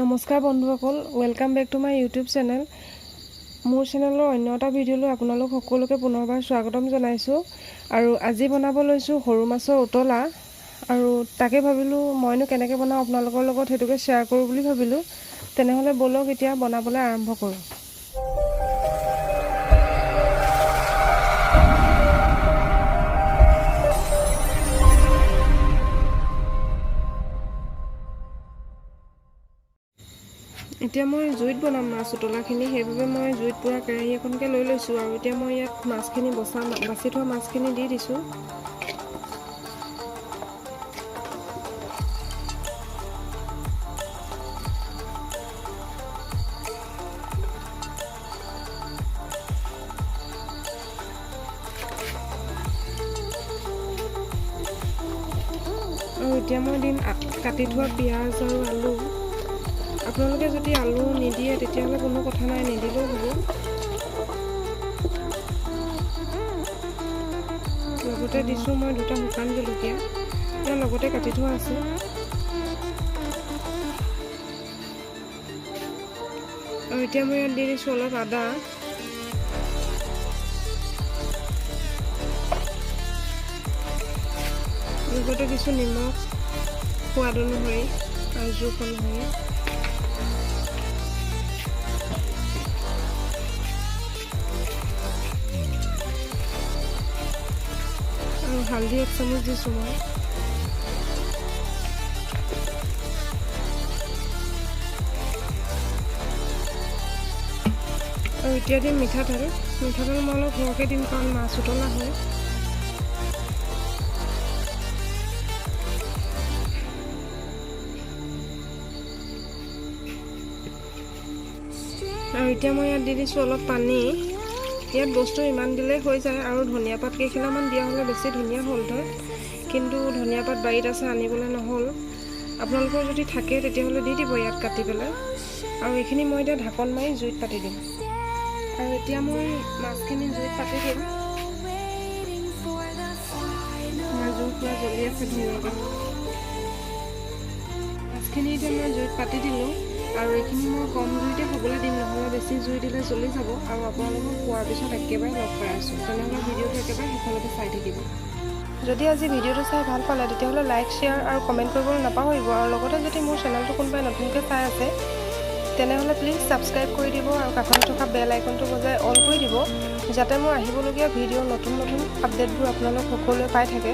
নমস্কাৰ বন্ধুসকল, welcome back to my YouTube channel. মোৰ চেনেলৰ অন্য এটা ভিডিঅ'লৈ আপোনালোক সকলোকে পুনৰবাৰ স্বাগতম জনাইছোঁ। আৰু আজি বনাব লৈছোঁ সৰু মাছৰ উতলা। আৰু তাকে ভাবিলোঁ মইনো কেনেকৈ বনাওঁ আপোনালোকৰ লগত সেইটোকে শ্বেয়াৰ কৰোঁ বুলি ভাবিলোঁ। তেনেহ'লে ব'লক এতিয়া বনাবলৈ আৰম্ভ কৰোঁ। এতিয়া মই জুইত বনাম মাছ উতলাখিনি, সেইবাবে মই জুইত পুৰা কেৰাহী এখনকৈ লৈ লৈছোঁ। আৰু এতিয়া মই ইয়াত মাছখিনি বাছি থোৱা মাছখিনি দি দিছোঁ। আৰু এতিয়া মই দিম কাটি থোৱা পিঁয়াজ আৰু আলু। আপোনালোকে যদি আলু নিদিয়ে তেতিয়াহ'লে কোনো কথা নাই, নিদিলেও হ'ব। লগতে দিছোঁ মই 2টা শুকান জলকীয়া, ইয়াৰ লগতে কাটি থোৱা আছে। আৰু এতিয়া মই ইয়াত দি দিছোঁ অলপ আদা। লগতে দিছোঁ নিমখ, সোৱাদ অনুসৰি আৰু জোখ অনুসৰি। আৰু হালধি 1 চামুচ দিছোঁ মই। আৰু এতিয়া দিম মিঠাতেল। মিঠাতেল মই অলপ সৰহকৈ দিম কাৰণ মাছ উতলা হয়। আৰু এতিয়া মই ইয়াত দি দিছোঁ অলপ পানী। ইয়াত বস্তু ইমান দিলে হৈ যায়, আৰু ধনিয়া পাত কেইখিলামান দিয়া হ'লে বেছি ধুনীয়া হ'ল হয়, কিন্তু ধনিয়া পাত বাৰীত আছে, আনিবলৈ নহ'ল। আপোনালোকৰ যদি থাকে তেতিয়াহ'লে দি দিব ইয়াত কাটি পেলাই। আৰু এইখিনি মই এতিয়া ঢাকন মাৰি জুইত পাতি দিম। আৰু এতিয়া মই মাছখিনি জুইত পাতি দিম। জুই পুৰা জ্বলি আছে ধুনীয়াকৈ। মাছখিনি এতিয়া মই জুইত পাতি দিলোঁ। আৰু এইখিনি মই কম জুইতে হ'বলৈ দিম, নহ'লে বেছি জুই দিলে জ্বলি যাব। আৰু আপোনালোকক খোৱাৰ পিছত একেবাৰে লগ পাই আছোঁ, তেনেহ'লে ভিডিঅ'টো একেবাৰে শেষলৈকে চাই থাকিব। যদি আজি ভিডিঅ'টো চাই ভাল পালে তেতিয়াহ'লে লাইক, শ্বেয়াৰ আৰু কমেণ্ট কৰিবলৈ নাপাহৰিব। আৰু লগতে যদি মোৰ চেনেলটো কোনোবাই নতুনকৈ চাই আছে তেনেহ'লে প্লিজ ছাবস্ক্ৰাইব কৰি দিব আৰু কাষত থকা বেল আইকনটো বজাই অল কৰি দিব, যাতে মোৰ আহিবলগীয়া ভিডিঅ'ৰ নতুন আপডেটবোৰ আপোনালোক সকলোৱে পাই থাকে।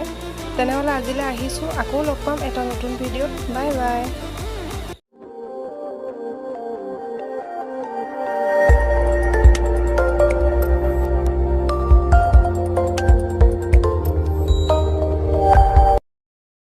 তেনেহ'লে আজিলৈ আহিছোঁ, আকৌ লগ পাম এটা নতুন ভিডিঅ'ত। Bye bye.